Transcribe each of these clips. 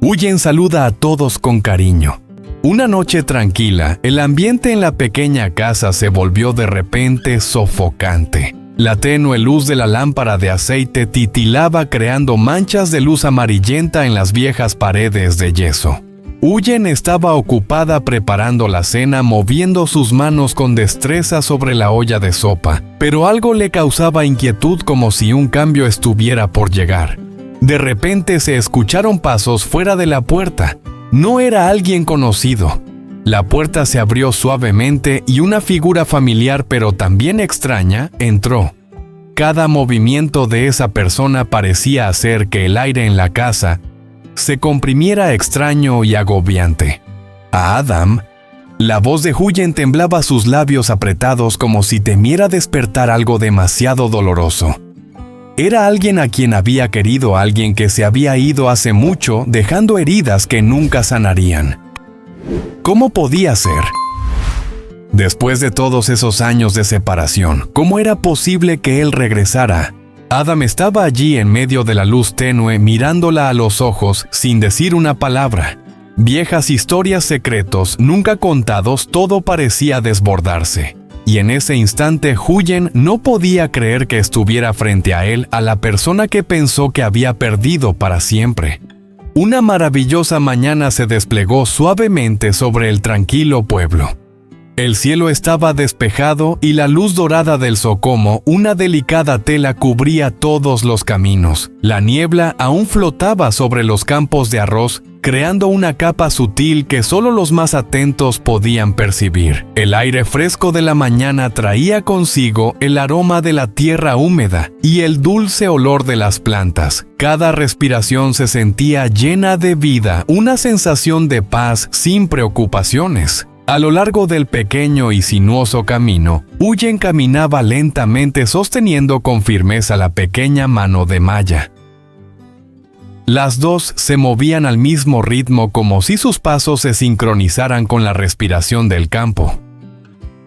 Huyen saluda a todos con cariño. Una noche tranquila, el ambiente en la pequeña casa se volvió de repente sofocante. La tenue luz de la lámpara de aceite titilaba creando manchas de luz amarillenta en las viejas paredes de yeso. Huyen estaba ocupada preparando la cena, moviendo sus manos con destreza sobre la olla de sopa, pero algo le causaba inquietud, como si un cambio estuviera por llegar. De repente se escucharon pasos fuera de la puerta. No era alguien conocido. La puerta se abrió suavemente y una figura familiar pero también extraña entró. Cada movimiento de esa persona parecía hacer que el aire en la casa se comprimiera extraño y agobiante. A Adam, la voz de Huyen temblaba, sus labios apretados como si temiera despertar algo demasiado doloroso. Era alguien a quien había querido, alguien que se había ido hace mucho, dejando heridas que nunca sanarían. ¿Cómo podía ser? Después de todos esos años de separación, ¿cómo era posible que él regresara? Adam estaba allí en medio de la luz tenue, mirándola a los ojos sin decir una palabra. Viejas historias, secretos nunca contados, todo parecía desbordarse. Y en ese instante Huyen no podía creer que estuviera frente a él, a la persona que pensó que había perdido para siempre. Una maravillosa mañana se desplegó suavemente sobre el tranquilo pueblo. El cielo estaba despejado y la luz dorada del Socomo, una delicada tela, cubría todos los caminos. La niebla aún flotaba sobre los campos de arroz, creando una capa sutil que solo los más atentos podían percibir. El aire fresco de la mañana traía consigo el aroma de la tierra húmeda y el dulce olor de las plantas. Cada respiración se sentía llena de vida, una sensación de paz sin preocupaciones. A lo largo del pequeño y sinuoso camino, Huyen caminaba lentamente, sosteniendo con firmeza la pequeña mano de Maya. Las dos se movían al mismo ritmo, como si sus pasos se sincronizaran con la respiración del campo.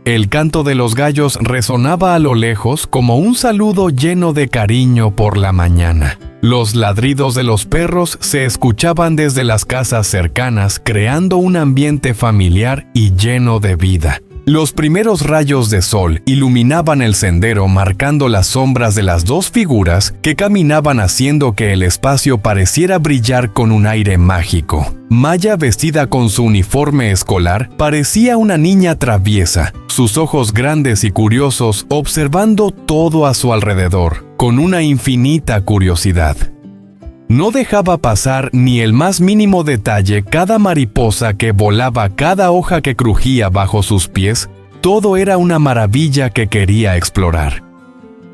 El canto de los gallos resonaba a lo lejos como un saludo lleno de cariño por la mañana. Los ladridos de los perros se escuchaban desde las casas cercanas, creando un ambiente familiar y lleno de vida. Los primeros rayos de sol iluminaban el sendero, marcando las sombras de las dos figuras que caminaban, haciendo que el espacio pareciera brillar con un aire mágico. Maya, vestida con su uniforme escolar, parecía una niña traviesa, sus ojos grandes y curiosos observando todo a su alrededor, con una infinita curiosidad. No dejaba pasar ni el más mínimo detalle, cada mariposa que volaba, cada hoja que crujía bajo sus pies, todo era una maravilla que quería explorar.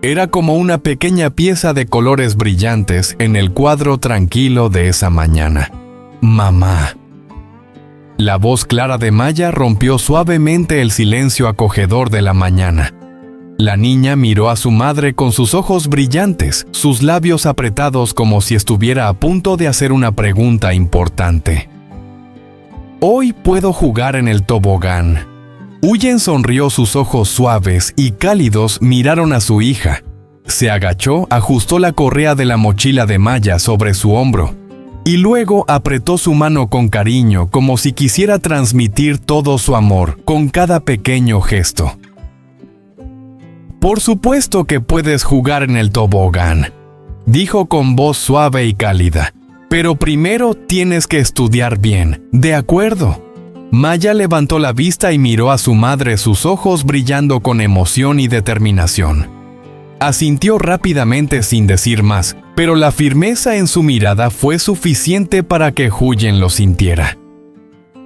Era como una pequeña pieza de colores brillantes en el cuadro tranquilo de esa mañana. «Mamá». La voz clara de Maya rompió suavemente el silencio acogedor de la mañana. La niña miró a su madre con sus ojos brillantes, sus labios apretados como si estuviera a punto de hacer una pregunta importante. «Hoy puedo jugar en el tobogán». Huyen sonrió, sus ojos suaves y cálidos miraron a su hija. Se agachó, ajustó la correa de la mochila de Maya sobre su hombro y luego apretó su mano con cariño, como si quisiera transmitir todo su amor con cada pequeño gesto. «Por supuesto que puedes jugar en el tobogán», dijo con voz suave y cálida. «Pero primero tienes que estudiar bien, ¿de acuerdo?». Maya levantó la vista y miró a su madre, sus ojos brillando con emoción y determinación. Asintió rápidamente sin decir más, pero la firmeza en su mirada fue suficiente para que Huyen lo sintiera.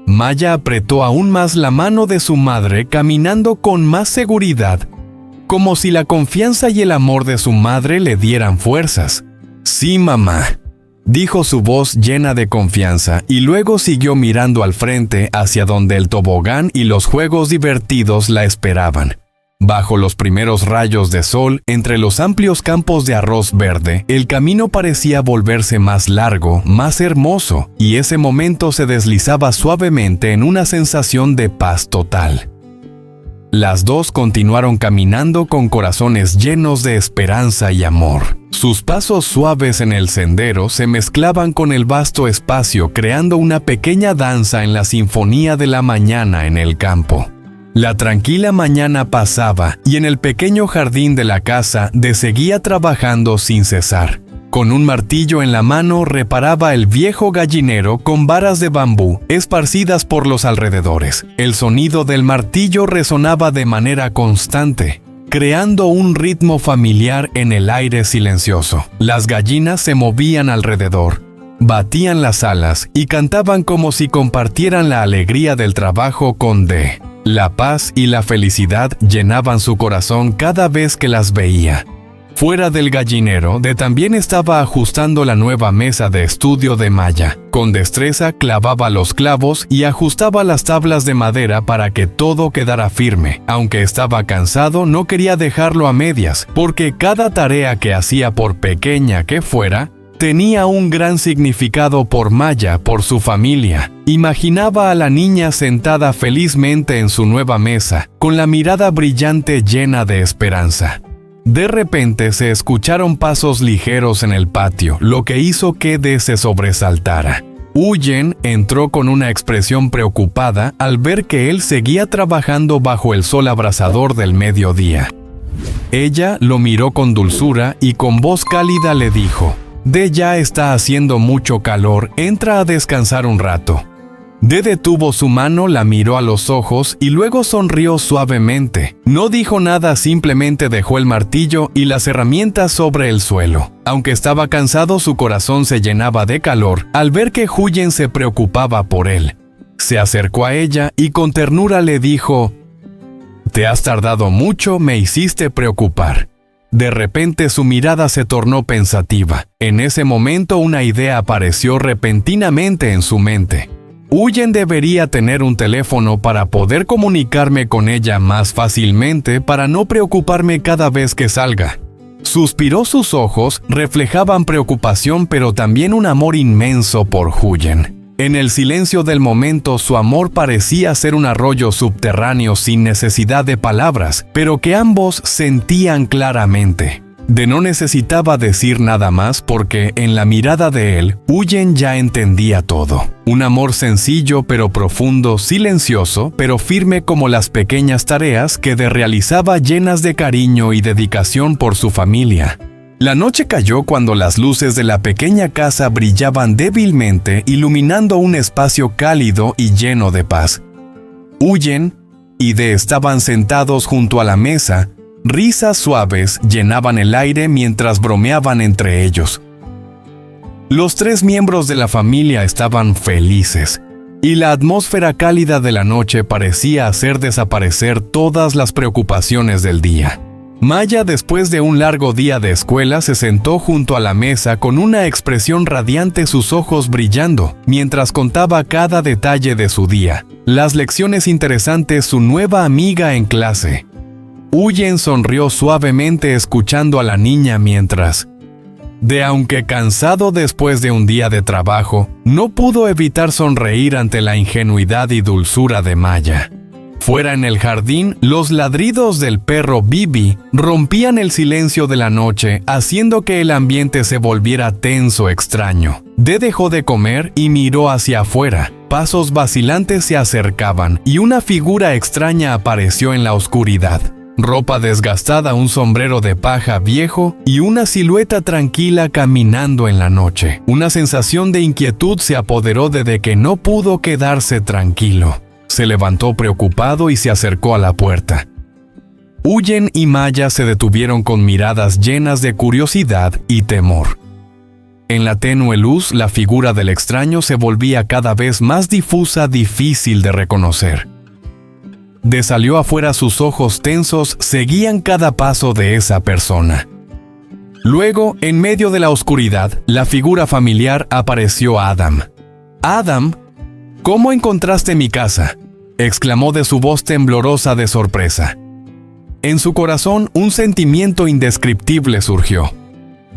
Maya apretó aún más la mano de su madre, caminando con más seguridad, como si la confianza y el amor de su madre le dieran fuerzas. «Sí, mamá», dijo su voz llena de confianza, y luego siguió mirando al frente, hacia donde el tobogán y los juegos divertidos la esperaban. Bajo los primeros rayos de sol, entre los amplios campos de arroz verde, el camino parecía volverse más largo, más hermoso, y ese momento se deslizaba suavemente en una sensación de paz total. Las dos continuaron caminando con corazones llenos de esperanza y amor. Sus pasos suaves en el sendero se mezclaban con el vasto espacio, creando una pequeña danza en la sinfonía de la mañana en el campo. La tranquila mañana pasaba y en el pequeño jardín de la casa De seguía trabajando sin cesar. Con un martillo en la mano reparaba el viejo gallinero con varas de bambú esparcidas por los alrededores. El sonido del martillo resonaba de manera constante, creando un ritmo familiar en el aire silencioso. Las gallinas se movían alrededor, batían las alas y cantaban como si compartieran la alegría del trabajo con D. La paz y la felicidad llenaban su corazón cada vez que las veía. Fuera del gallinero, De también estaba ajustando la nueva mesa de estudio de Maya. Con destreza clavaba los clavos y ajustaba las tablas de madera para que todo quedara firme. Aunque estaba cansado, no quería dejarlo a medias, porque cada tarea que hacía, por pequeña que fuera, tenía un gran significado por Maya, por su familia. Imaginaba a la niña sentada felizmente en su nueva mesa, con la mirada brillante llena de esperanza. De repente se escucharon pasos ligeros en el patio, lo que hizo que De se sobresaltara. Huyen entró con una expresión preocupada al ver que él seguía trabajando bajo el sol abrasador del mediodía. Ella lo miró con dulzura y con voz cálida le dijo: «De, ya está haciendo mucho calor, entra a descansar un rato». De detuvo su mano, la miró a los ojos y luego sonrió suavemente. No dijo nada, simplemente dejó el martillo y las herramientas sobre el suelo. Aunque estaba cansado, su corazón se llenaba de calor al ver que Huyen se preocupaba por él. Se acercó a ella y con ternura le dijo: «Te has tardado mucho, me hiciste preocupar». De repente su mirada se tornó pensativa. En ese momento una idea apareció repentinamente en su mente. Huyen debería tener un teléfono para poder comunicarme con ella más fácilmente para no preocuparme cada vez que salga. Suspiró, sus ojos reflejaban preocupación pero también un amor inmenso por Huyen. En el silencio del momento su amor parecía ser un arroyo subterráneo sin necesidad de palabras, pero que ambos sentían claramente. De no necesitaba decir nada más porque en la mirada de él, Huyen ya entendía todo. Un amor sencillo pero profundo, silencioso pero firme como las pequeñas tareas que De realizaba, llenas de cariño y dedicación por su familia. La noche cayó cuando las luces de la pequeña casa brillaban débilmente, iluminando un espacio cálido y lleno de paz. Huyen y De estaban sentados junto a la mesa. Risas suaves llenaban el aire mientras bromeaban entre ellos. Los tres miembros de la familia estaban felices, y la atmósfera cálida de la noche parecía hacer desaparecer todas las preocupaciones del día. Maya, después de un largo día de escuela, se sentó junto a la mesa con una expresión radiante, sus ojos brillando, mientras contaba cada detalle de su día, las lecciones interesantes, su nueva amiga en clase. Huyen sonrió suavemente escuchando a la niña mientras De, aunque cansado después de un día de trabajo, no pudo evitar sonreír ante la ingenuidad y dulzura de Maya. Fuera en el jardín, los ladridos del perro Bibi rompían el silencio de la noche, haciendo que el ambiente se volviera tenso, extraño. De dejó de comer y miró hacia afuera. Pasos vacilantes se acercaban y una figura extraña apareció en la oscuridad. Ropa desgastada, un sombrero de paja viejo y una silueta tranquila caminando en la noche. Una sensación de inquietud se apoderó de que no pudo quedarse tranquilo. Se levantó preocupado y se acercó a la puerta. Huyen y Maya se detuvieron con miradas llenas de curiosidad y temor. En la tenue luz, la figura del extraño se volvía cada vez más difusa, difícil de reconocer. De salió afuera, sus ojos tensos seguían cada paso de esa persona. Luego, en medio de la oscuridad, la figura familiar apareció Adam. «Adam, ¿cómo encontraste mi casa?», exclamó de su voz temblorosa de sorpresa. En su corazón, un sentimiento indescriptible surgió.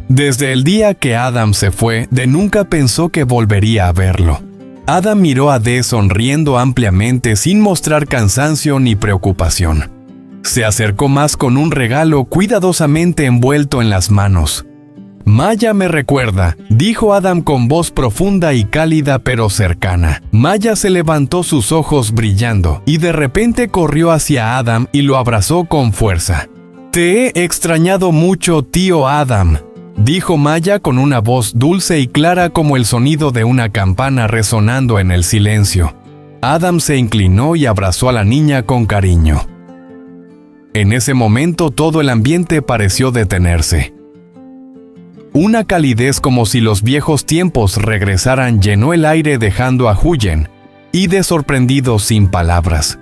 Desde el día que Adam se fue, De nunca pensó que volvería a verlo. Adam miró a De sonriendo ampliamente sin mostrar cansancio ni preocupación. Se acercó más con un regalo cuidadosamente envuelto en las manos. Maya me recuerda, dijo Adam con voz profunda y cálida pero cercana. Maya se levantó, sus ojos brillando, y de repente corrió hacia Adam y lo abrazó con fuerza. Te he extrañado mucho, tío Adam, dijo Maya con una voz dulce y clara como el sonido de una campana resonando en el silencio. Adam se inclinó y abrazó a la niña con cariño. En ese momento todo el ambiente pareció detenerse. Una calidez como si los viejos tiempos regresaran llenó el aire, dejando a Huyen y Dee sorprendidos sin palabras.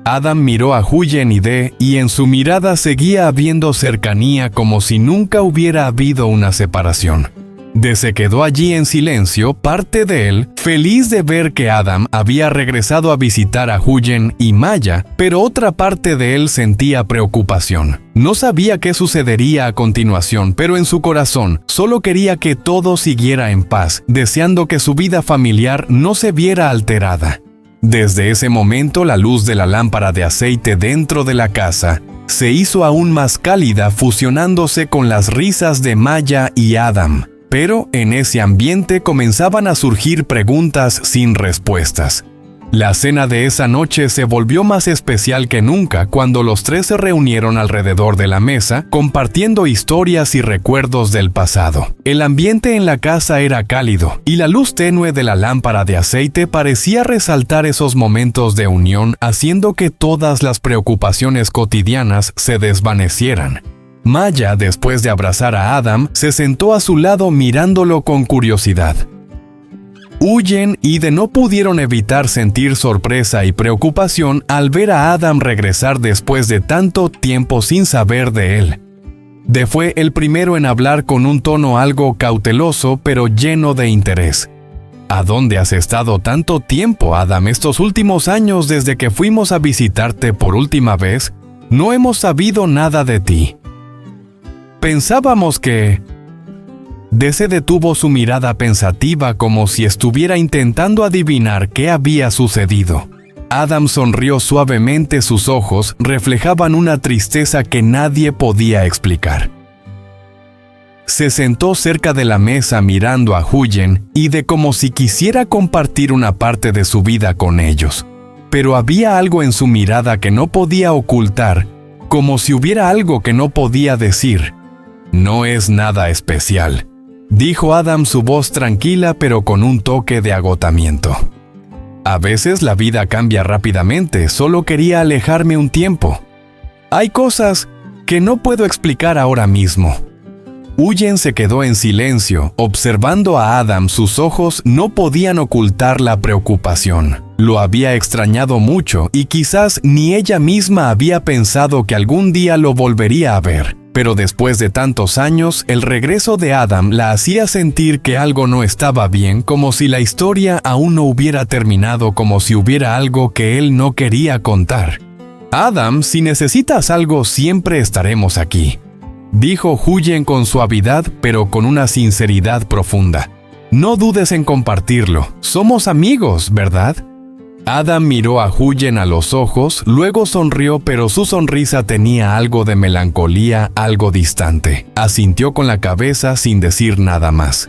Adam miró a Huyen y en su mirada seguía habiendo cercanía, como si nunca hubiera habido una separación. Dee se quedó allí en silencio, parte de él feliz de ver que Adam había regresado a visitar a Huyen y Maya, pero otra parte de él sentía preocupación. No sabía qué sucedería a continuación, pero en su corazón solo quería que todo siguiera en paz, deseando que su vida familiar no se viera alterada. Desde ese momento, la luz de la lámpara de aceite dentro de la casa se hizo aún más cálida, fusionándose con las risas de Maya y Adam. Pero en ese ambiente comenzaban a surgir preguntas sin respuestas. La cena de esa noche se volvió más especial que nunca cuando los tres se reunieron alrededor de la mesa, compartiendo historias y recuerdos del pasado. El ambiente en la casa era cálido, y la luz tenue de la lámpara de aceite parecía resaltar esos momentos de unión, haciendo que todas las preocupaciones cotidianas se desvanecieran. Maya, después de abrazar a Adam, se sentó a su lado mirándolo con curiosidad. Huyen y Dee no pudieron evitar sentir sorpresa y preocupación al ver a Adam regresar después de tanto tiempo sin saber de él. Dee fue el primero en hablar con un tono algo cauteloso pero lleno de interés. ¿A dónde has estado tanto tiempo, Adam? Estos últimos años, desde que fuimos a visitarte por última vez, no hemos sabido nada de ti. Pensábamos que... Dee se detuvo, su mirada pensativa como si estuviera intentando adivinar qué había sucedido. Adam sonrió suavemente, sus ojos reflejaban una tristeza que nadie podía explicar. Se sentó cerca de la mesa mirando a Huyen y Dee como si quisiera compartir una parte de su vida con ellos. Pero había algo en su mirada que no podía ocultar, como si hubiera algo que no podía decir. No es nada especial, dijo Adam, su voz tranquila pero con un toque de agotamiento. A veces la vida cambia rápidamente, solo quería alejarme un tiempo. Hay cosas que no puedo explicar ahora mismo. Huyen se quedó en silencio, observando a Adam. Sus ojos no podían ocultar la preocupación. Lo había extrañado mucho y quizás ni ella misma había pensado que algún día lo volvería a ver. Pero después de tantos años, el regreso de Adam la hacía sentir que algo no estaba bien, como si la historia aún no hubiera terminado, como si hubiera algo que él no quería contar. Adam, si necesitas algo, siempre estaremos aquí, dijo Huyen con suavidad, pero con una sinceridad profunda. No dudes en compartirlo. Somos amigos, ¿verdad? Adam miró a Huyen a los ojos, luego sonrió, pero su sonrisa tenía algo de melancolía, algo distante. Asintió con la cabeza sin decir nada más.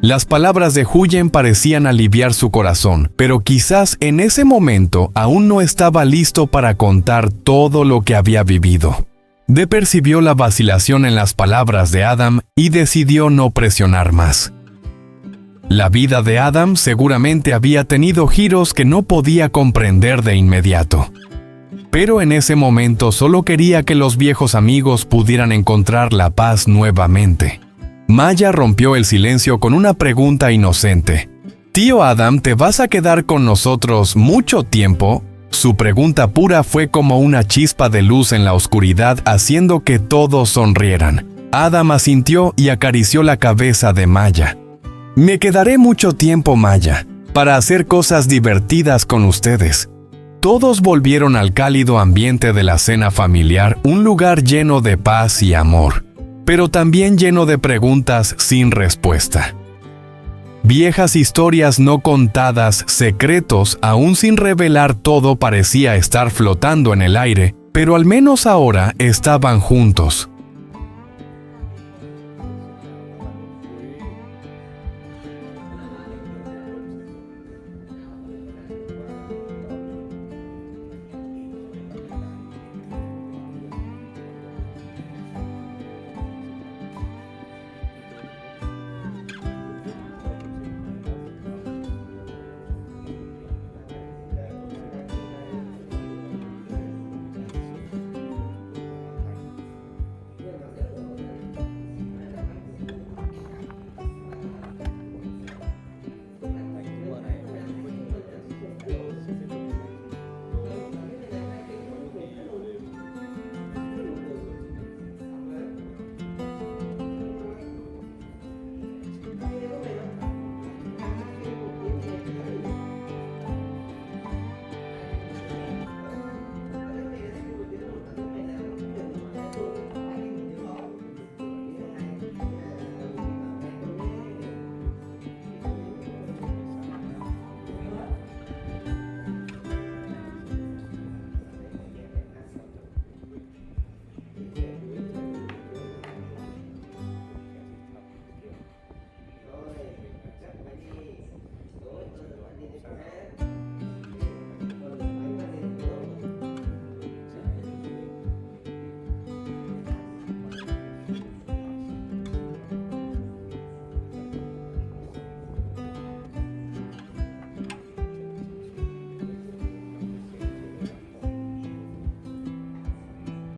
Las palabras de Huyen parecían aliviar su corazón, pero quizás en ese momento aún no estaba listo para contar todo lo que había vivido. Dee percibió la vacilación en las palabras de Adam y decidió no presionar más. La vida de Adam seguramente había tenido giros que no podía comprender de inmediato. Pero en ese momento solo quería que los viejos amigos pudieran encontrar la paz nuevamente. Maya rompió el silencio con una pregunta inocente. «Tío Adam, ¿te vas a quedar con nosotros mucho tiempo?» Su pregunta pura fue como una chispa de luz en la oscuridad, haciendo que todos sonrieran. Adam asintió y acarició la cabeza de Maya. «Me quedaré mucho tiempo, Maya, para hacer cosas divertidas con ustedes». Todos volvieron al cálido ambiente de la cena familiar, un lugar lleno de paz y amor, pero también lleno de preguntas sin respuesta. Viejas historias no contadas, secretos aún sin revelar, todo parecía estar flotando en el aire, Pero al menos ahora estaban juntos.